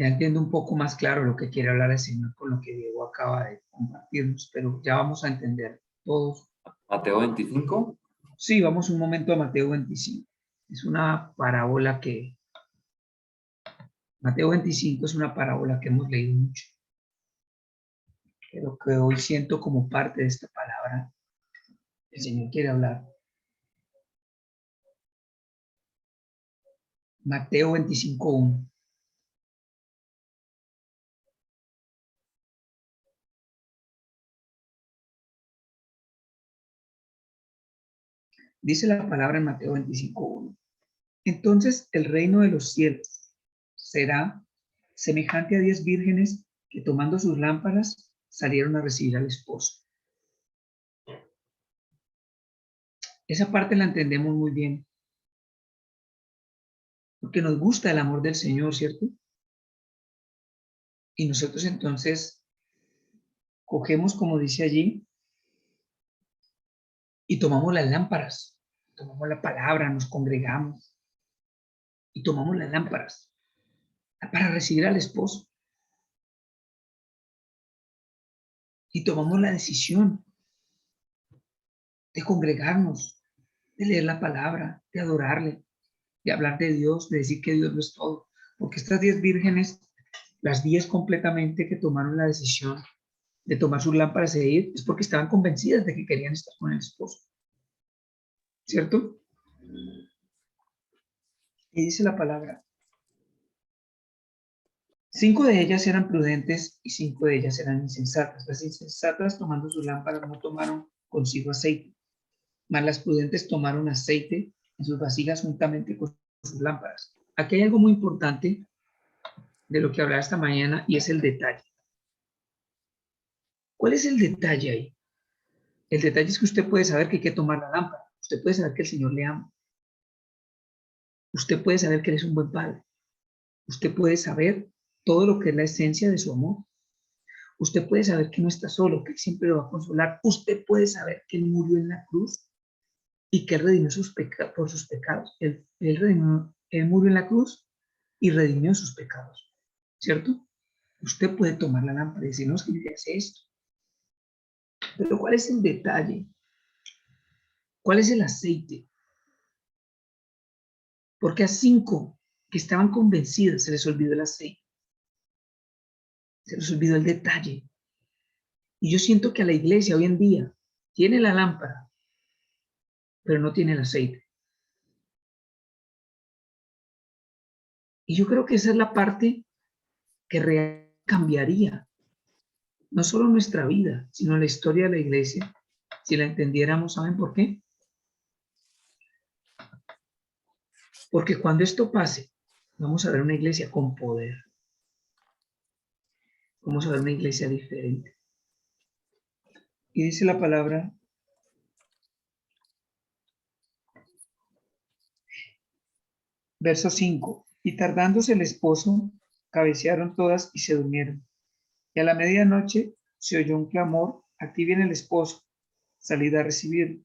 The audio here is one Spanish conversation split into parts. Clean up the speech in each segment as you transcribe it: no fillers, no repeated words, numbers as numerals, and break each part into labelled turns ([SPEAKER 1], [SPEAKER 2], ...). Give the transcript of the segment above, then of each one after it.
[SPEAKER 1] Ya entiendo un poco más claro lo que quiere hablar el Señor con lo que Diego acaba de compartirnos, pero ya vamos a entender todos.
[SPEAKER 2] Mateo 25.
[SPEAKER 1] Sí, vamos un momento a Mateo 25. Es una parábola Mateo 25 es una parábola que hemos leído mucho, pero que hoy siento como parte de esta palabra. El Señor quiere hablar. Mateo 25:1. Dice la palabra en Mateo 25:1. Entonces el reino de los cielos será semejante a 10 vírgenes que tomando sus lámparas salieron a recibir al esposo. Esa parte la entendemos muy bien, porque nos gusta el amor del Señor, ¿cierto? Y nosotros entonces cogemos, como dice allí, y tomamos las lámparas, tomamos la palabra, nos congregamos y tomamos las lámparas para recibir al esposo. Y tomamos la decisión de congregarnos, de leer la palabra, de adorarle, de hablar de Dios, de decir que Dios lo es todo. Porque estas 10 vírgenes, las 10 completamente que tomaron la decisión de tomar sus lámparas e ir, es porque estaban convencidas de que querían estar con el esposo. ¿Cierto? Y dice la palabra, 5 de ellas eran prudentes y 5 de ellas eran insensatas. Las insensatas, tomando sus lámparas, no tomaron consigo aceite, mas las prudentes tomaron aceite en sus vasijas juntamente con sus lámparas. Aquí hay algo muy importante de lo que hablaba esta mañana y es el detalle. ¿Cuál es el detalle ahí? El detalle es que usted puede saber que hay que tomar la lámpara. Usted puede saber que el Señor le ama. Usted puede saber que Él es un buen padre. Usted puede saber todo lo que es la esencia de su amor. Usted puede saber que no está solo, que Él siempre lo va a consolar. Usted puede saber que Él murió en la cruz y que Él redimió por sus pecados. Él murió en la cruz y redimió sus pecados. ¿Cierto? Usted puede tomar la lámpara y decir, no, es que yo hace esto. Pero ¿cuál es el detalle? ¿Cuál es el aceite? Porque a 5 que estaban convencidas se les olvidó el aceite. Se les olvidó el detalle. Y yo siento que a la iglesia hoy en día tiene la lámpara, pero no tiene el aceite. Y yo creo que esa es la parte que realmente cambiaría, no solo nuestra vida, sino la historia de la iglesia, si la entendiéramos. ¿Saben por qué? Porque cuando esto pase, vamos a ver una iglesia con poder. Vamos a ver una iglesia diferente. Y dice la palabra, verso 5, y tardándose el esposo, cabecearon todas y se durmieron. Y a la medianoche se oyó un clamor, aquí viene el esposo, salid a recibirlo.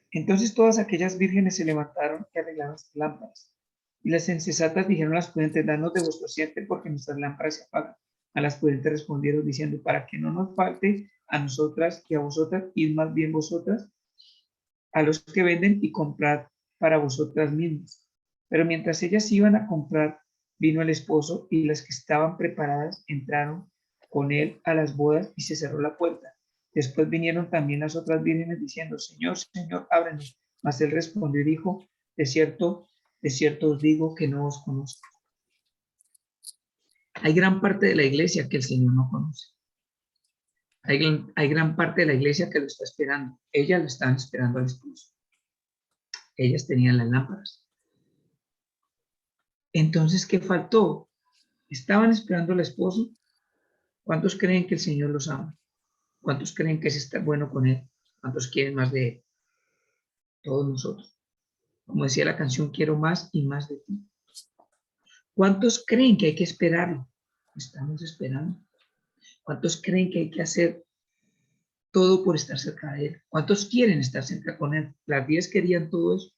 [SPEAKER 1] Entonces todas aquellas vírgenes se levantaron y arreglaron sus lámparas. Y las insensatas dijeron a las prudentes, danos de vuestro aceite porque nuestras lámparas se apagan. A las prudentes respondieron diciendo, para que no nos falte a nosotras y a vosotras, id más bien vosotras a los que venden y comprad para vosotras mismas. Pero mientras ellas iban a comprar, vino el esposo y las que estaban preparadas entraron con él a las bodas y se cerró la puerta. Después vinieron también las otras vírgenes diciendo, Señor, Señor, ábrenos. Mas él respondió y dijo, de cierto os digo que no os conozco. Hay gran parte de la iglesia que el Señor no conoce. Hay gran parte de la iglesia que lo está esperando. Ellas lo están esperando al esposo. Ellas tenían las lámparas. Entonces, ¿qué faltó? Estaban esperando al esposo. ¿Cuántos creen que el Señor los ama? ¿Cuántos creen que es estar bueno con Él? ¿Cuántos quieren más de Él? Todos nosotros. Como decía la canción, quiero más y más de ti. ¿Cuántos creen que hay que esperarlo? Estamos esperando. ¿Cuántos creen que hay que hacer todo por estar cerca de Él? ¿Cuántos quieren estar cerca con Él? Las 10 querían todo eso.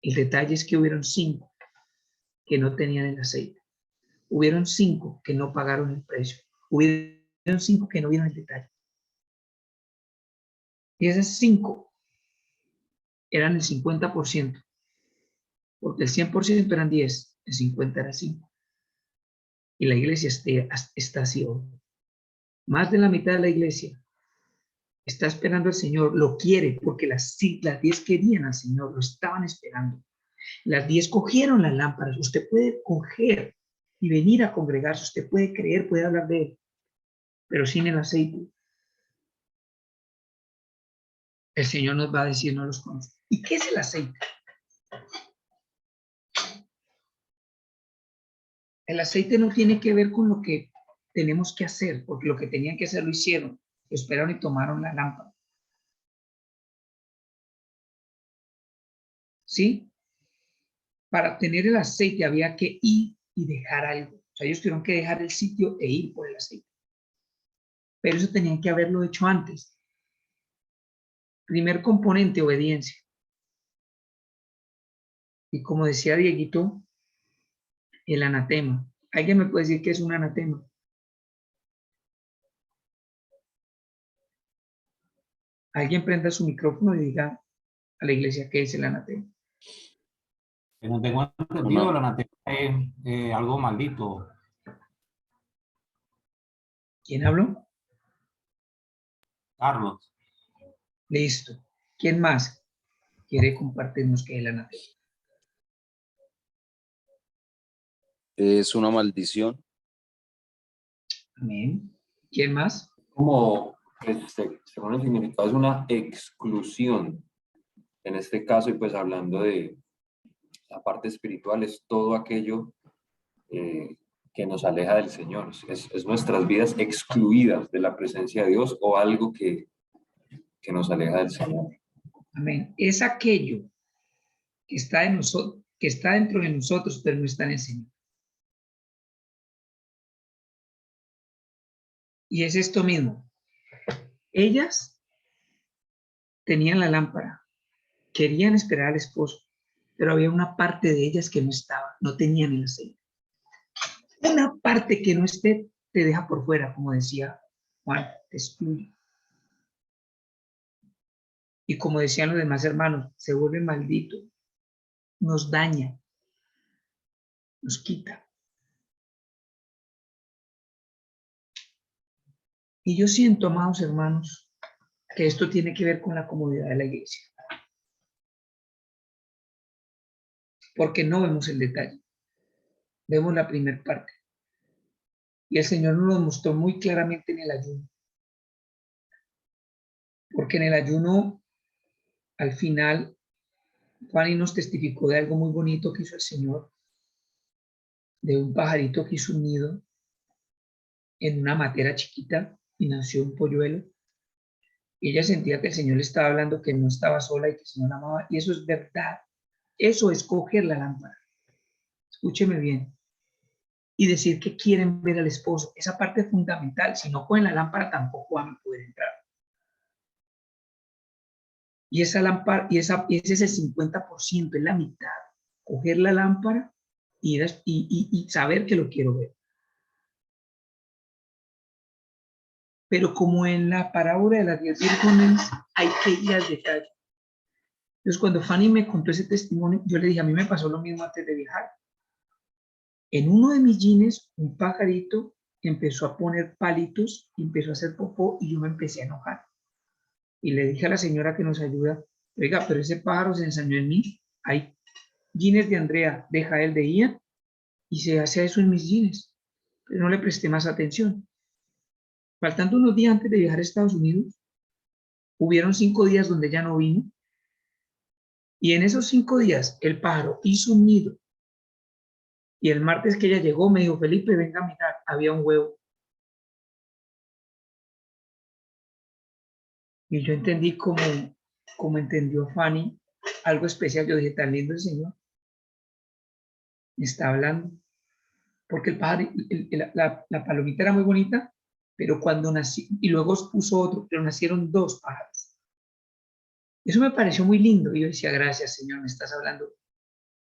[SPEAKER 1] El detalle es que hubieron 5 que no tenían el aceite. Hubieron 5 que no pagaron el precio. Hubieron 5 que no vieron el detalle. Y esas 5 eran el 50%, porque el 100% eran 10, el 50 era 5. Y la iglesia está así hoy. Más de la mitad de la iglesia está esperando al Señor, lo quiere, porque las 10 querían al Señor, lo estaban esperando. Las 10 cogieron las lámparas. Usted puede coger y venir a congregarse, usted puede creer, puede hablar de él, pero sin el aceite. El Señor nos va a decir, no los conoce. ¿Y qué es el aceite? El aceite no tiene que ver con lo que tenemos que hacer, porque lo que tenían que hacer lo hicieron, esperaron y tomaron la lámpara. ¿Sí? Para obtener el aceite había que ir y dejar algo. O sea, ellos tuvieron que dejar el sitio e ir por el aceite. Pero eso tenían que haberlo hecho antes. Primer componente, obediencia. Y como decía Dieguito, el anatema. ¿Alguien me puede decir qué es un anatema? Alguien prenda su micrófono y diga a la iglesia qué es el anatema.
[SPEAKER 3] Que no tengo entendido, el anatema es algo maldito.
[SPEAKER 1] ¿Quién habló?
[SPEAKER 3] Carlos.
[SPEAKER 1] Listo. ¿Quién más quiere compartirnos qué es el anatema?
[SPEAKER 4] Es una maldición.
[SPEAKER 1] Amén. ¿Quién más?
[SPEAKER 2] Como, según el significado, es una exclusión. En este caso, y pues hablando de la parte espiritual, es todo aquello que nos aleja del Señor. Es nuestras vidas excluidas de la presencia de Dios o algo que nos aleja del Señor.
[SPEAKER 1] Amén. Es aquello que está en nosotros, que está dentro de nosotros, pero no está en el Señor. Y es esto mismo. Ellas tenían la lámpara, querían esperar al esposo, pero había una parte de ellas que no estaba, no tenían el aceite. Una parte que no esté te deja por fuera, como decía Juan, te excluye. Y como decían los demás hermanos, se vuelve maldito, nos daña, nos quita. Y yo siento, amados hermanos, que esto tiene que ver con la comodidad de la iglesia. Porque no vemos el detalle. Vemos la primera parte. Y el Señor nos lo mostró muy claramente en el ayuno. Porque en el ayuno, al final, Fanny nos testificó de algo muy bonito que hizo el Señor, de un pajarito que hizo un nido en una matera chiquita y nació un polluelo. Y ella sentía que el Señor le estaba hablando, que no estaba sola y que el Señor la amaba. Y eso es verdad. Eso es coger la lámpara. Escúcheme bien. Y decir que quieren ver al esposo. Esa parte es fundamental. Si no cogen la lámpara, tampoco van a poder entrar. Y esa lámpara, y ese es el 50%, es la mitad. Coger la lámpara y saber que lo quiero ver. Pero como en la parábola de las 10 vírgenes, hay que ir al detalle. Entonces, cuando Fanny me contó ese testimonio, yo le dije, a mí me pasó lo mismo antes de viajar. En uno de mis jeans, un pajarito empezó a poner palitos y empezó a hacer popó y yo me empecé a enojar. Y le dije a la señora que nos ayuda, oiga, pero ese pájaro se ensañó en mí. Hay jeans de Andrea, de Jael, de Ian, y se hace eso en mis jeans. Pero no le presté más atención. Faltando unos días antes de viajar a Estados Unidos, hubieron 5 días donde ella no vino. Y en esos 5 días, el pájaro hizo un nido. Y el martes que ella llegó, me dijo, Felipe, venga a mirar, había un huevo. Y yo entendí como entendió Fanny, algo especial. Yo dije, tan lindo el Señor. Me está hablando. Porque el pájaro, la palomita era muy bonita, pero cuando nació, y luego puso otro, pero nacieron 2 pájaros. Eso me pareció muy lindo. Y yo decía, gracias, Señor, me estás hablando.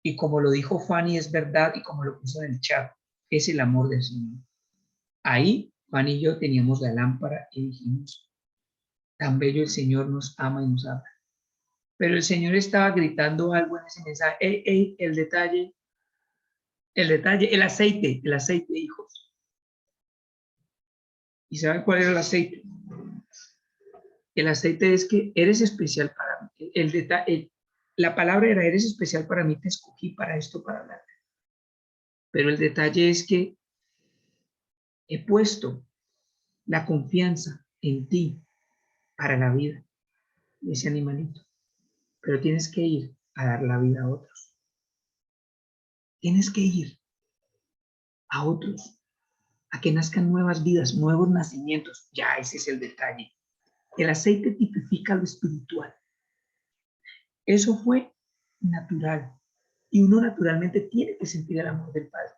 [SPEAKER 1] Y como lo dijo Fanny, es verdad, y como lo puso en el chat. es el amor del Señor. Ahí Juan y yo teníamos la lámpara y dijimos, tan bello el Señor nos ama y nos habla. Pero el Señor estaba gritando algo en ese mensaje. ¡Ey, ey! El detalle, el aceite, hijos. ¿Y saben cuál era el aceite? El aceite es que eres especial para mí. La palabra era, eres especial para mí, te escogí para esto, para hablarte. Pero el detalle es que he puesto la confianza en ti para la vida de ese animalito. Pero tienes que ir a dar la vida a otros. Tienes que ir a otros, a que nazcan nuevas vidas, nuevos nacimientos. Ya ese es el detalle. El aceite tipifica lo espiritual. Eso fue natural. Y uno naturalmente tiene que sentir el amor del Padre.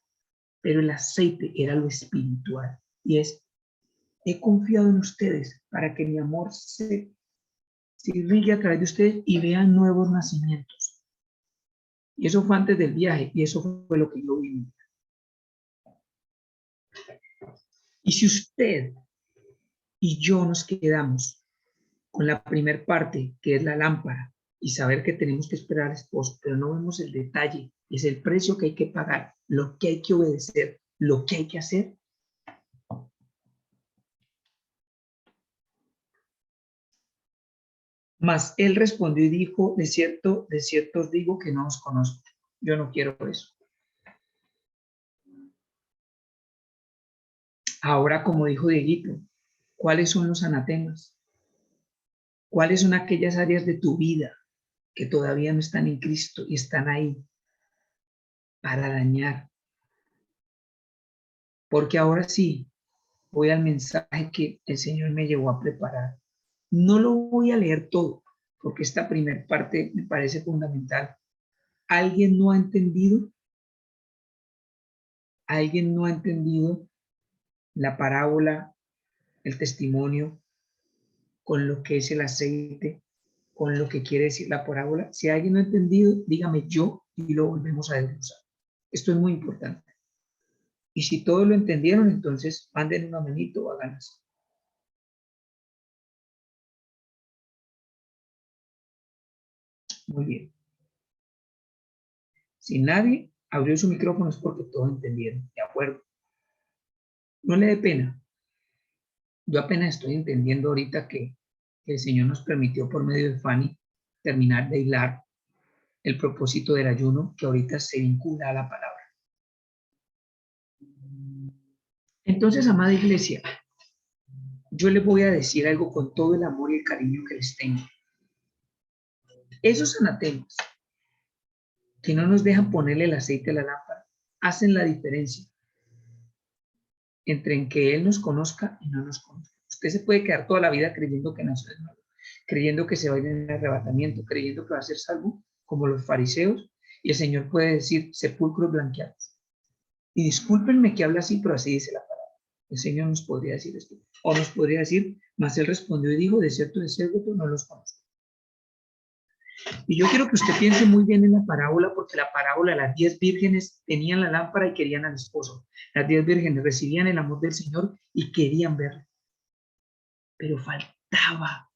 [SPEAKER 1] Pero el aceite era lo espiritual. Y es, he confiado en ustedes para que mi amor se irrigue a través de ustedes y vean nuevos nacimientos. Y eso fue antes del viaje. Y eso fue lo que yo viví. Y si usted y yo nos quedamos con la primera parte, que es la lámpara, y saber que tenemos que esperar al esposo, pero no vemos el detalle, es el precio que hay que pagar, lo que hay que obedecer, lo que hay que hacer. Mas él respondió y dijo, de cierto os digo que no os conozco. Yo no quiero eso. Ahora, como dijo Dieguito, ¿cuáles son los anatemas? ¿Cuáles son aquellas áreas de tu vida que todavía no están en Cristo y están ahí para dañar? Porque ahora sí, voy al mensaje que el Señor me llevó a preparar. No lo voy a leer todo, porque esta primera parte me parece fundamental. ¿Alguien no ha entendido? ¿Alguien no ha entendido la parábola, el testimonio, con lo que es el aceite, con lo que quiere decir la parábola? Si alguien no ha entendido, dígame yo y lo volvemos a desglosar. Esto es muy importante. Y si todos lo entendieron, entonces manden una manito o hagan así. Muy bien. Si nadie abrió su micrófono es porque todos entendieron. ¿De acuerdo? No le dé pena. Yo apenas estoy entendiendo ahorita que el Señor nos permitió por medio de Fanny terminar de hilar el propósito del ayuno que ahorita se vincula a la palabra. Entonces, amada iglesia, yo les voy a decir algo con todo el amor y el cariño que les tengo. Esos anatemas que no nos dejan ponerle el aceite a la lámpara hacen la diferencia entre en que Él nos conozca y no nos conozca. Usted se puede quedar toda la vida creyendo que nació de nuevo, creyendo que se va a ir en el arrebatamiento, creyendo que va a ser salvo, como los fariseos, y el Señor puede decir sepulcros blanqueados. Y discúlpenme que habla así, pero así dice la palabra. El Señor nos podría decir esto. O nos podría decir, mas Él respondió y dijo, de cierto, no los conozco. Y yo quiero que usted piense muy bien en la parábola, porque la parábola, las 10 vírgenes tenían la lámpara y querían al esposo. Las 10 vírgenes recibían el amor del Señor y querían verlo. Pero faltaba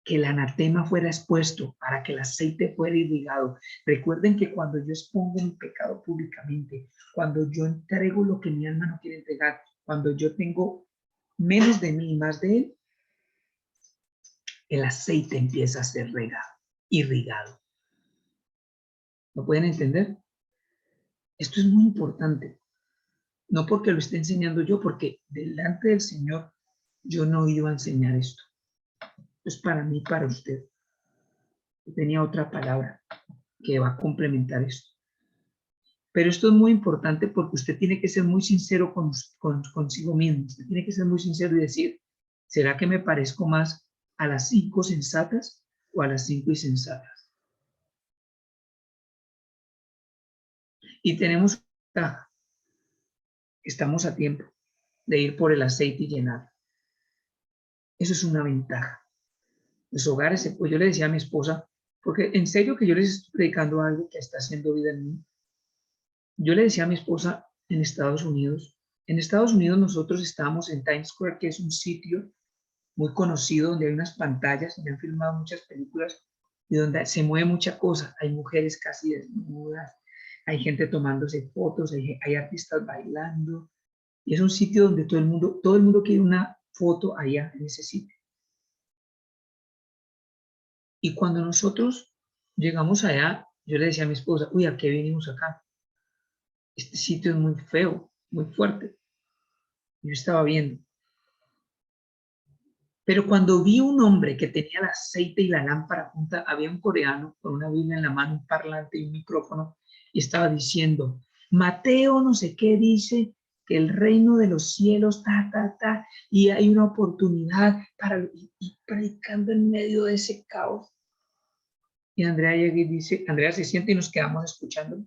[SPEAKER 1] que el anatema fuera expuesto para que el aceite fuera irrigado. Recuerden que cuando yo expongo mi pecado públicamente, cuando yo entrego lo que mi alma no quiere entregar, cuando yo tengo menos de mí y más de Él, el aceite empieza a ser regado, irrigado. ¿Lo pueden entender? Esto es muy importante. No porque lo esté enseñando yo, porque delante del Señor yo no iba a enseñar esto. Es para mí, para usted. Yo tenía otra palabra que va a complementar esto. Pero esto es muy importante porque usted tiene que ser muy sincero consigo mismo. Usted tiene que ser muy sincero y decir, ¿será que me parezco más a las 5 sensatas o a las 5 insensatas? Y tenemos ventaja. Estamos a tiempo de ir por el aceite y llenar. Eso es una ventaja. Los hogares, pues yo le decía a mi esposa, porque en serio que yo les estoy predicando algo que está haciendo vida en mí. Yo le decía a mi esposa, en Estados Unidos. En Estados Unidos nosotros estábamos en Times Square, que es un sitio muy conocido donde hay unas pantallas, donde han filmado muchas películas y donde se mueve mucha cosa. Hay mujeres casi desnudas, hay gente tomándose fotos, hay artistas bailando. Y es un sitio donde todo el mundo quiere una foto allá en ese sitio. Y cuando nosotros llegamos allá, yo le decía a mi esposa, uy, ¿a qué venimos acá? Este sitio es muy feo, muy fuerte. Yo estaba viendo. Pero cuando vi un hombre que tenía el aceite y la lámpara junta, había un coreano con una Biblia en la mano, un parlante y un micrófono, y estaba diciendo, Mateo no sé qué dice, que el reino de los cielos, y hay una oportunidad para, y predicando en medio de ese caos. Y Andrea llega y dice, Andrea se siente y nos quedamos escuchando.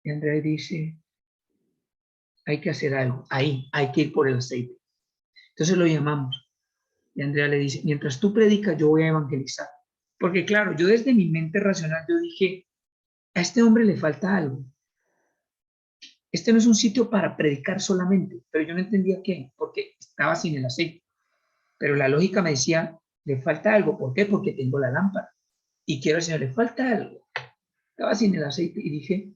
[SPEAKER 1] Y Andrea dice, hay que hacer algo, ahí, hay que ir por el aceite. Entonces lo llamamos. Y Andrea le dice, mientras tú predicas, yo voy a evangelizar. Porque claro, yo desde mi mente racional, yo dije, a este hombre le falta algo. Este no es un sitio para predicar solamente, pero yo no entendía qué, porque estaba sin el aceite. Pero la lógica me decía, le falta algo. ¿Por qué? Porque tengo la lámpara. Y quiero al Señor, le falta algo. Estaba sin el aceite y dije,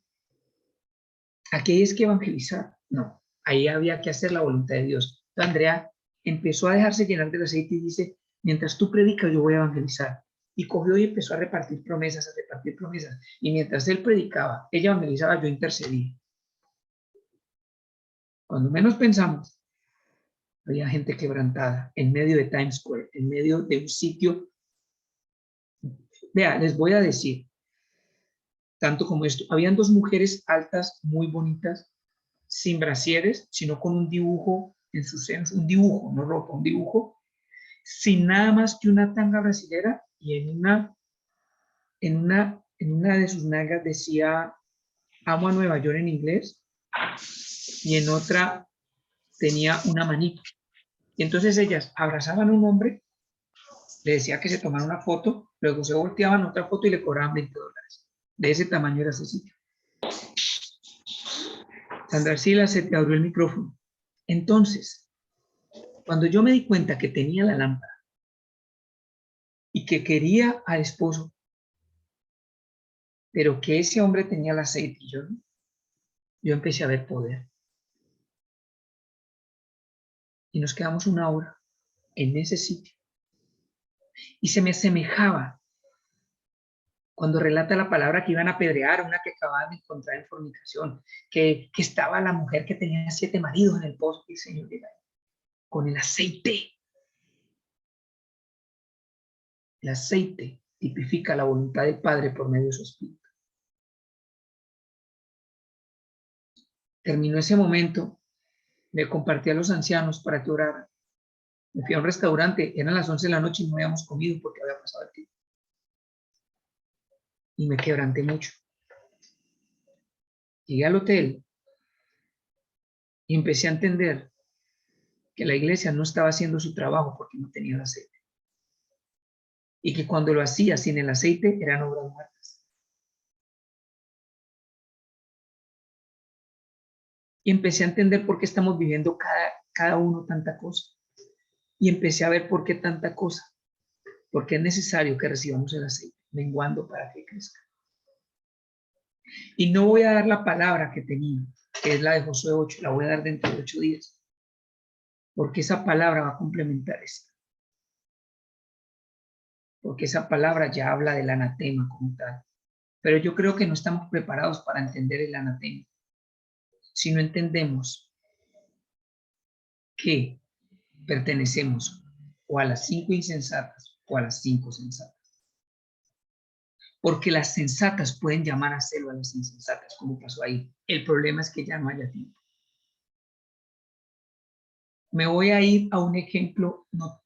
[SPEAKER 1] aquí hay es que evangelizar. No, ahí había que hacer la voluntad de Dios. Entonces, Andrea empezó a dejarse llenar del aceite y dice, mientras tú predicas, yo voy a evangelizar. Y cogió y empezó a repartir promesas, a repartir promesas. Y mientras él predicaba, ella evangelizaba, yo intercedía. Cuando menos pensamos, había gente quebrantada en medio de Times Square, en medio de un sitio. Vea, les voy a decir, tanto como esto, habían dos mujeres altas, muy bonitas, sin brasieres, sino con un dibujo en sus senos, un dibujo, no ropa, un dibujo, sin nada más que una tanga brasilera y en una de sus nalgas decía amo a Nueva York en inglés y en otra tenía una manito. Y entonces ellas abrazaban a un hombre, le decía que se tomara una foto, luego se volteaban otra foto y le cobraban $20. De ese tamaño era ese sitio. Sandra Sila, se te abrió el micrófono. Entonces, cuando yo me di cuenta que tenía la lámpara y que quería al esposo, pero que ese hombre tenía el aceite y yo no, yo empecé a ver poder. Y nos quedamos una hora en ese sitio. Y se me asemejaba cuando relata la palabra que iban a apedrear a una que acababan de encontrar en fornicación, que estaba la mujer que tenía 7 maridos en el pozo, y el Señor llega con el aceite. El aceite tipifica la voluntad del Padre por medio de su Espíritu. Terminó ese momento, le compartí a los ancianos para que oraran. Me fui a un restaurante, eran las 11 de la noche y no habíamos comido porque había pasado el tiempo. Y me quebranté mucho. Llegué al hotel y empecé a entender que la iglesia no estaba haciendo su trabajo porque no tenía el aceite. Y que cuando lo hacía sin el aceite eran obras muertas. Y empecé a entender por qué estamos viviendo cada uno tanta cosa. Y empecé a ver por qué tanta cosa. Porque es necesario que recibamos el aceite, menguando para que crezca. Y no voy a dar la palabra que tenía, que es la de Josué 8, la voy a dar dentro de 8 días. Porque esa palabra va a complementar esta. Porque esa palabra ya habla del anatema como tal. Pero yo creo que no estamos preparados para entender el anatema. Si no entendemos que pertenecemos o a las 5 insensatas o a las 5 sensatas. Porque las sensatas pueden llamar a celo a las insensatas, como pasó ahí. El problema es que ya no haya tiempo. Me voy a ir a un ejemplo no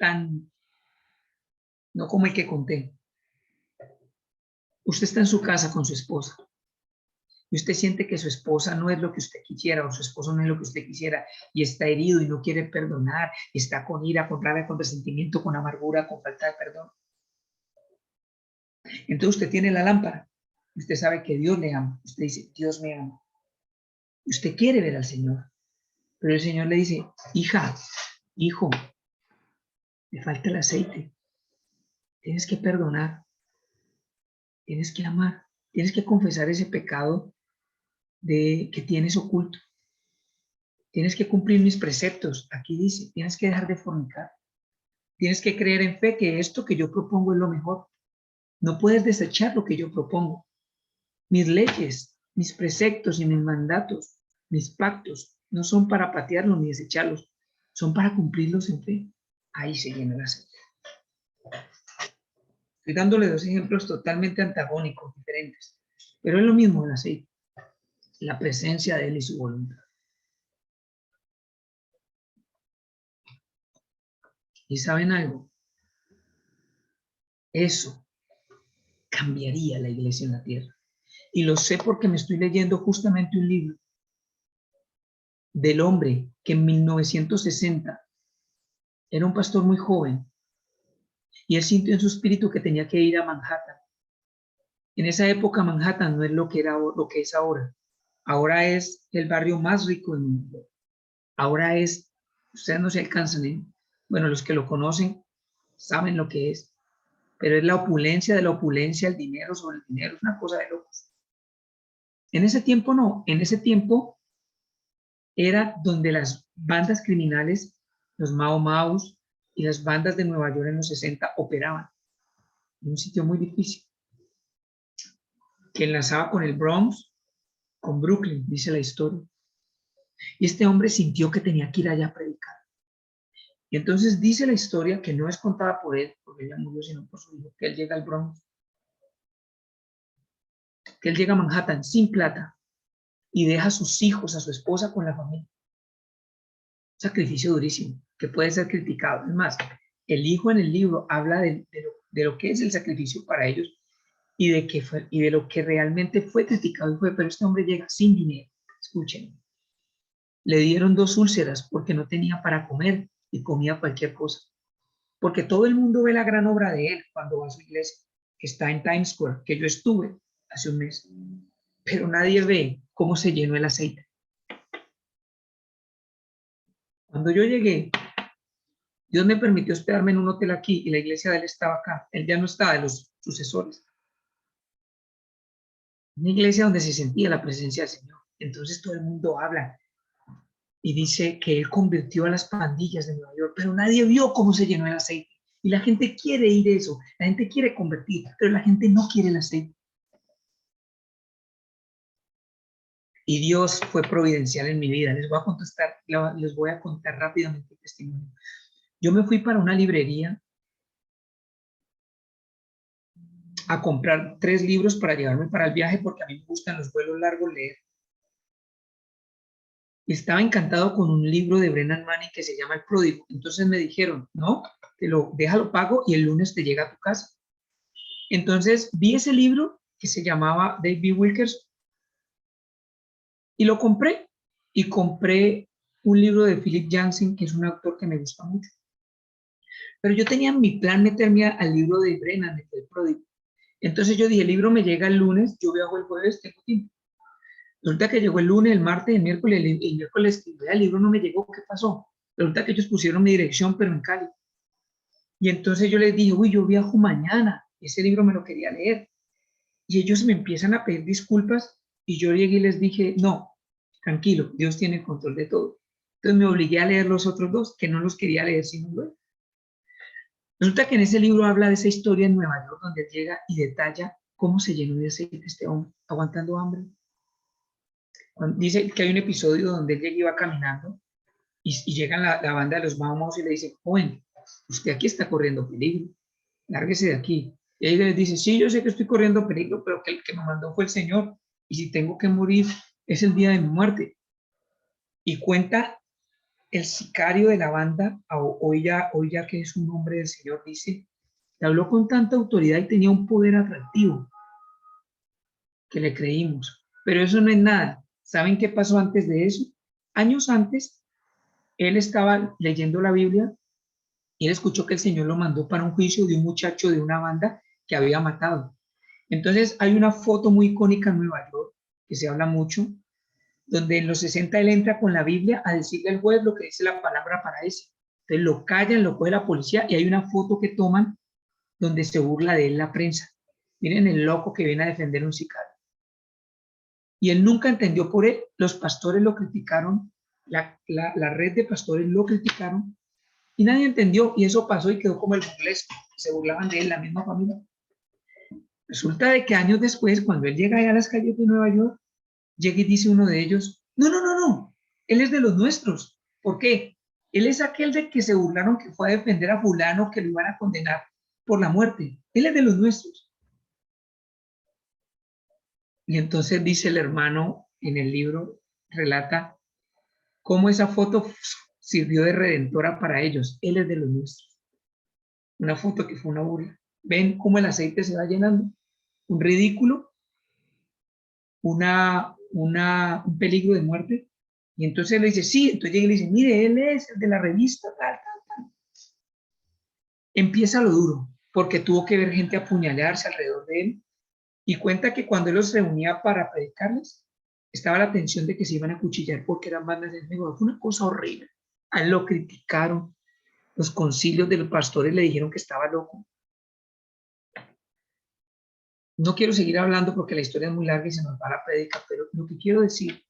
[SPEAKER 1] como el que conté. Usted está en su casa con su esposa y usted siente que su esposa no es lo que usted quisiera o su esposo no es lo que usted quisiera y está herido y no quiere perdonar, está con ira, con rabia, con resentimiento, con amargura, con falta de perdón. Entonces usted tiene la lámpara, usted sabe que Dios le ama, usted dice, Dios me ama. Usted quiere ver al Señor. Pero el Señor le dice, hija, hijo, le falta el aceite. Tienes que perdonar. Tienes que amar. Tienes que confesar ese pecado que tienes oculto. Tienes que cumplir mis preceptos. Aquí dice, tienes que dejar de fornicar. Tienes que creer en fe que esto que yo propongo es lo mejor. No puedes desechar lo que yo propongo. Mis leyes, mis preceptos y mis mandatos, mis pactos, no son para patearlos ni desecharlos, son para cumplirlos en fe. Ahí se llena el aceite. Estoy dándole dos ejemplos totalmente antagónicos, diferentes, pero es lo mismo el aceite, la presencia de Él y su voluntad. ¿Y saben algo? Eso cambiaría la iglesia en la tierra. Y lo sé porque me estoy leyendo justamente un libro del hombre que en 1960 era un pastor muy joven y él sintió en su espíritu que tenía que ir a Manhattan. En esa época Manhattan no es lo que es ahora. Ahora es el barrio más rico del mundo. Ahora es, ustedes no se alcanzan, ¿eh? Bueno, los que lo conocen saben lo que es, pero es la opulencia de la opulencia, el dinero sobre el dinero, es una cosa de locos. En ese tiempo no, en ese tiempo era donde las bandas criminales, los Mau Maus y las bandas de Nueva York en los 60 operaban. En un sitio muy difícil, que enlazaba con el Bronx, con Brooklyn, dice la historia. Y este hombre sintió que tenía que ir allá a predicar. Y entonces dice la historia, que no es contada por él, porque ella murió, sino por su hijo, que él llega al Bronx, que él llega a Manhattan sin plata y deja a sus hijos, a su esposa con la familia. Sacrificio durísimo, que puede ser criticado. Es más, el hijo en el libro habla de lo que es el sacrificio para ellos y de lo que realmente fue criticado. Pero este hombre llega sin dinero. Escuchen. Le dieron 2 úlceras porque no tenía para comer y comía cualquier cosa. Porque todo el mundo ve la gran obra de él cuando va a su iglesia, que está en Times Square, que yo estuve hace un mes. Pero nadie ve cómo se llenó el aceite. Cuando yo llegué, Dios me permitió hospedarme en un hotel aquí y la iglesia de él estaba acá. Él ya no estaba, de los sucesores. Una iglesia donde se sentía la presencia del Señor. Entonces todo el mundo habla y dice que él convirtió a las pandillas de Nueva York, pero nadie vio cómo se llenó el aceite. Y la gente quiere ir eso, la gente quiere convertir, pero la gente no quiere el aceite. Y Dios fue providencial en mi vida. Les voy a contar rápidamente el testimonio. Yo me fui para una librería a comprar 3 libros para llevarme para el viaje, porque a mí me gustan los vuelos largos leer. Estaba encantado con un libro de Brennan Manning que se llama El Pródigo. Entonces me dijeron, no, déjalo pago y el lunes te llega a tu casa. Entonces vi ese libro que se llamaba David Wilkerson y lo compré. Y compré un libro de Philip Yancey, que es un autor que me gusta mucho. Pero yo tenía en mi plan meterme al libro de Brennan, El Pródigo. Entonces yo dije, el libro me llega el lunes, yo viajo el jueves, tengo tiempo. Resulta que llegó el lunes, el martes, el miércoles el libro no me llegó, ¿qué pasó? Resulta que ellos pusieron mi dirección, pero en Cali. Y entonces yo les dije, uy, yo viajo mañana, ese libro me lo quería leer. Y ellos me empiezan a pedir disculpas y yo llegué y les dije, no, tranquilo, Dios tiene el control de todo. Entonces me obligué a leer los otros 2, que no los quería leer sino luego. Resulta que en ese libro habla de esa historia en Nueva York, donde llega y detalla cómo se llenó de aceite este hombre, aguantando hambre. Dice que hay un episodio donde él llega y va caminando y llega la banda de los Mau y le dice, joven, usted aquí está corriendo peligro, lárguese de aquí. Y ella le dice, sí, yo sé que estoy corriendo peligro, pero que el que me mandó fue el Señor, y si tengo que morir, es el día de mi muerte. Y cuenta el sicario de la banda, hoy ya que es un hombre del Señor, dice, que habló con tanta autoridad y tenía un poder atractivo, que le creímos. Pero eso no es nada. ¿Saben qué pasó antes de eso? Años antes, él estaba leyendo la Biblia y él escuchó que el Señor lo mandó para un juicio de un muchacho de una banda que había matado. Entonces hay una foto muy icónica en Nueva York, que se habla mucho, donde en los 60 él entra con la Biblia a decirle al juez lo que dice la palabra para eso. Entonces lo callan, lo coge la policía y hay una foto que toman donde se burla de él la prensa. Miren el loco que viene a defender un sicario. Y él nunca entendió por él. Los pastores lo criticaron, la red de pastores lo criticaron y nadie entendió. Y eso pasó y quedó como el burlesco. Se burlaban de él, la misma familia. Resulta de que años después, cuando él llega allá a las calles de Nueva York, llega y dice uno de ellos, no, él es de los nuestros. ¿Por qué? Él es aquel de que se burlaron que fue a defender a fulano que lo iban a condenar por la muerte. Él es de los nuestros. Y entonces dice el hermano en el libro, relata cómo esa foto sirvió de redentora para ellos. Él es de los nuestros. Una foto que fue una burla. ¿Ven cómo el aceite se va llenando? Un ridículo, un peligro de muerte. Y entonces él le dice, sí, entonces llega y le dice, mire, él es el de la revista, tal. Empieza lo duro, porque tuvo que ver gente apuñalarse alrededor de él, y cuenta que cuando él los reunía para predicarles, estaba la tensión de que se iban a cuchillar porque eran bandas de enemigos. Fue una cosa horrible. A él lo criticaron, los concilios de los pastores le dijeron que estaba loco. No quiero seguir hablando porque la historia es muy larga y se nos va la prédica, pero lo que quiero decir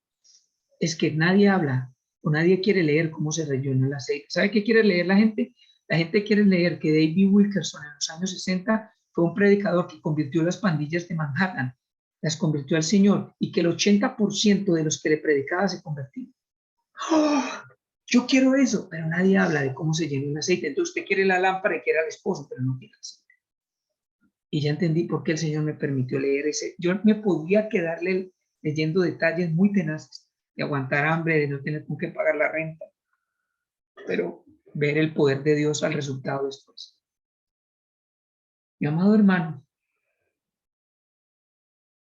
[SPEAKER 1] es que nadie habla o nadie quiere leer cómo se rellena el aceite. ¿Sabe qué quiere leer la gente? La gente quiere leer que David Wilkerson en los años 60 fue un predicador que convirtió las pandillas de Manhattan, las convirtió al Señor, y que el 80% de los que le predicaba se convertían. ¡Oh! Yo quiero eso, pero nadie habla de cómo se llena el aceite. Entonces usted quiere la lámpara y quiere al esposo, pero no quiere el aceite. Y ya entendí por qué el Señor me permitió leer ese. Yo me podía quedarle leyendo detalles muy tenaces, de aguantar hambre, de no tener con qué pagar la renta, pero ver el poder de Dios al resultado después. Mi amado hermano,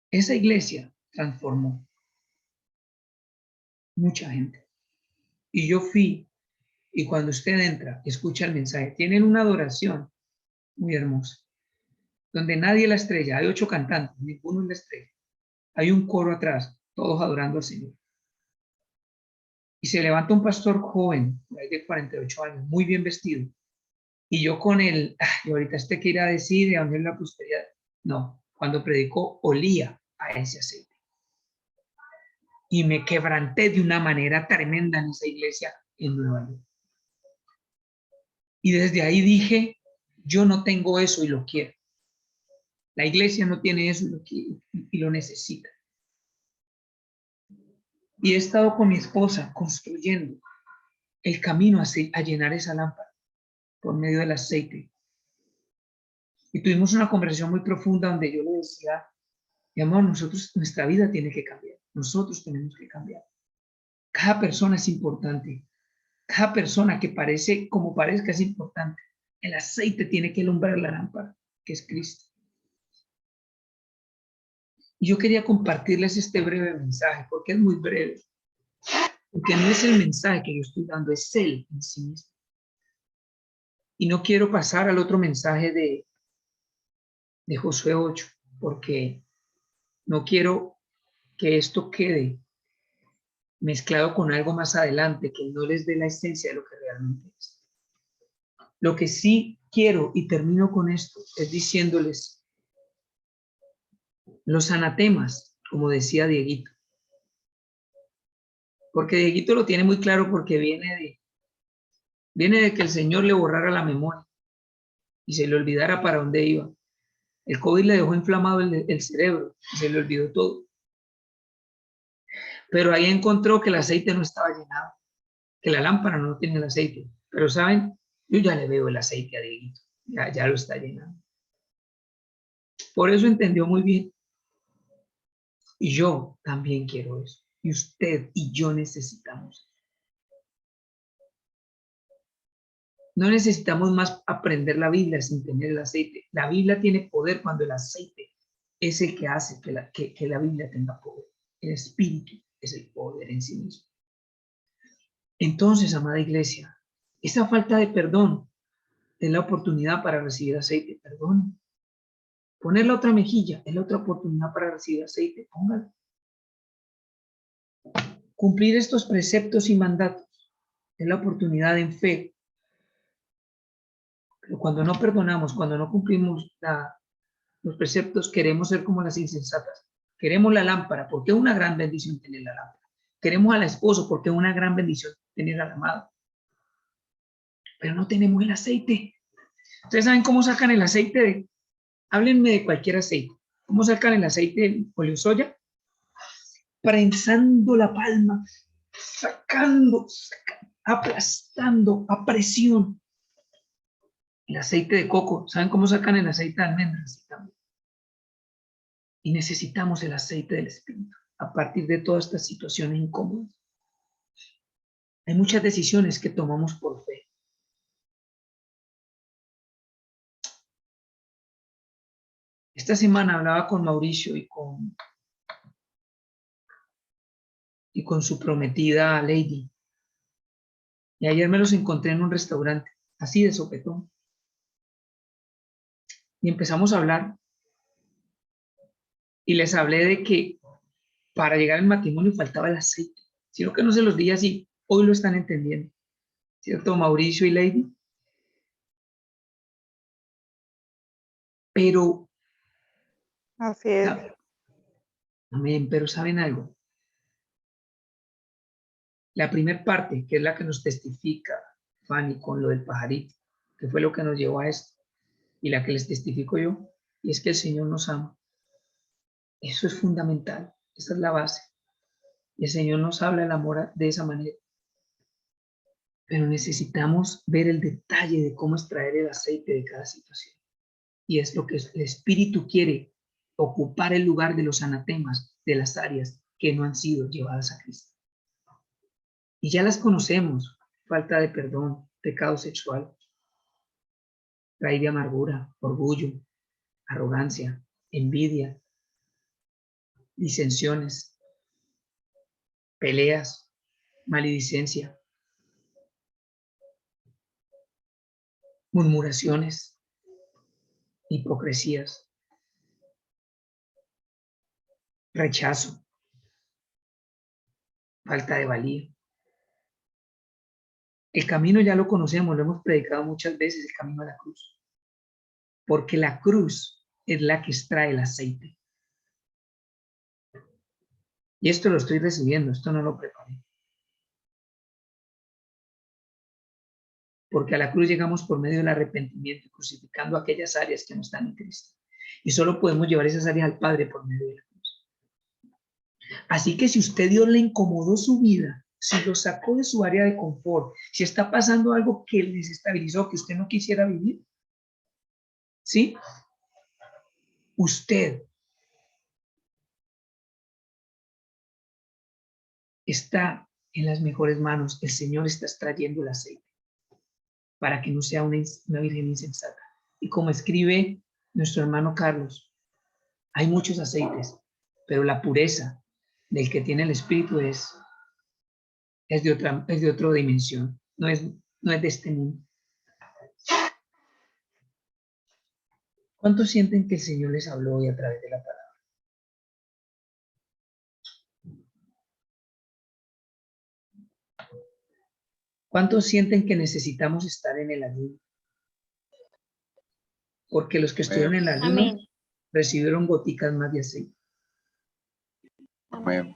[SPEAKER 1] esa iglesia transformó mucha gente. Y yo fui, y cuando usted entra, escucha el mensaje, tienen una adoración muy hermosa, donde nadie es la estrella, hay 8 cantantes, ninguno es la estrella. Hay un coro atrás, todos adorando al Señor. Y se levanta un pastor joven, de 48 años, muy bien vestido. Y yo con el, y ahorita que irá a decir de dónde es la prosperidad. No, cuando predicó, olía a ese aceite. Y me quebranté de una manera tremenda en esa iglesia en Nueva York. Y desde ahí dije, yo no tengo eso y lo quiero. La iglesia no tiene eso y lo necesita. Y he estado con mi esposa construyendo el camino a llenar esa lámpara por medio del aceite. Y tuvimos una conversación muy profunda donde yo le decía, mi amor, nuestra vida tiene que cambiar. Nosotros tenemos que cambiar. Cada persona es importante. Cada persona que parezca es importante. El aceite tiene que alumbrar la lámpara, que es Cristo. Y yo quería compartirles este breve mensaje, porque es muy breve. Porque no es el mensaje que yo estoy dando, es Él en sí mismo. Y no quiero pasar al otro mensaje de Josué 8, porque no quiero que esto quede mezclado con algo más adelante, que no les dé la esencia de lo que realmente es. Lo que sí quiero, y termino con esto, es diciéndoles los anatemas, como decía Dieguito. Porque Dieguito lo tiene muy claro porque viene de que el Señor le borrara la memoria y se le olvidara para dónde iba. El COVID le dejó inflamado el cerebro y se le olvidó todo. Pero ahí encontró que el aceite no estaba llenado, que la lámpara no tiene el aceite. Pero ¿saben? Yo ya le veo el aceite a Dieguito, ya lo está llenando. Por eso entendió muy bien. Y yo también quiero eso. Y usted y yo necesitamos. No necesitamos más aprender la Biblia sin tener el aceite. La Biblia tiene poder cuando el aceite es el que hace que la Biblia tenga poder. El Espíritu es el poder en sí mismo. Entonces, amada iglesia, esa falta de perdón es la oportunidad para recibir aceite. Perdón. Poner la otra mejilla es la otra oportunidad para recibir aceite. Póngalo. Cumplir estos preceptos y mandatos es la oportunidad en fe. Pero cuando no perdonamos, cuando no cumplimos los preceptos, queremos ser como las insensatas. Queremos la lámpara, porque es una gran bendición tener la lámpara. Queremos al esposo, porque es una gran bendición tener al amado. Pero no tenemos el aceite. ¿Ustedes saben cómo sacan el aceite? Háblenme de cualquier aceite. ¿Cómo sacan el aceite de oleosoya? Prensando la palma, sacando, aplastando a presión. El aceite de coco, ¿saben cómo sacan el aceite de almendras? Y necesitamos el aceite del Espíritu a partir de todas estas situaciones incómodas. Hay muchas decisiones que tomamos por fe. Esta semana hablaba con Mauricio y con su prometida Lady. Y ayer me los encontré en un restaurante, así de sopetón. Y empezamos a hablar. Y les hablé de que para llegar al matrimonio faltaba el aceite. Sino que no se los dije así, hoy lo están entendiendo. ¿Cierto, Mauricio y Lady? Pero,
[SPEAKER 5] Así es.
[SPEAKER 1] amén, pero ¿saben algo? La primera parte, que es la que nos testifica Fanny con lo del pajarito, que fue lo que nos llevó a esto, y la que les testifico yo, y es que el Señor nos ama. Eso es fundamental, esa es la base. Y el Señor nos habla del amor de esa manera. Pero necesitamos ver el detalle de cómo extraer el aceite de cada situación. Y es lo que el Espíritu quiere, ocupar el lugar de los anatemas, de las áreas que no han sido llevadas a Cristo. Y ya las conocemos: falta de perdón, pecado sexual, raíz de amargura, orgullo, arrogancia, envidia, disensiones, peleas, maledicencia, murmuraciones, hipocresías, rechazo, falta de valía. El camino ya lo conocemos, lo hemos predicado muchas veces, el camino a la cruz. Porque la cruz es la que extrae el aceite. Y esto lo estoy recibiendo, esto no lo preparé. Porque a la cruz llegamos por medio del arrepentimiento, crucificando aquellas áreas que no están en Cristo. Y solo podemos llevar esas áreas al Padre por medio de la cruz. Así que si usted, Dios le incomodó su vida, si lo sacó de su área de confort, si está pasando algo que le desestabilizó, que usted no quisiera vivir, ¿sí? Usted está en las mejores manos. El Señor está extrayendo el aceite para que no sea una virgen insensata. Y como escribe nuestro hermano Carlos, hay muchos aceites, pero la pureza del que tiene el Espíritu es de otra dimensión, no es de este mundo. ¿Cuántos sienten que el Señor les habló hoy a través de la palabra? ¿Cuántos sienten que necesitamos estar en el ayuno? Porque los que estuvieron en el ayuno
[SPEAKER 5] Amén.
[SPEAKER 1] recibieron goticas más de aceite.
[SPEAKER 4] Amén.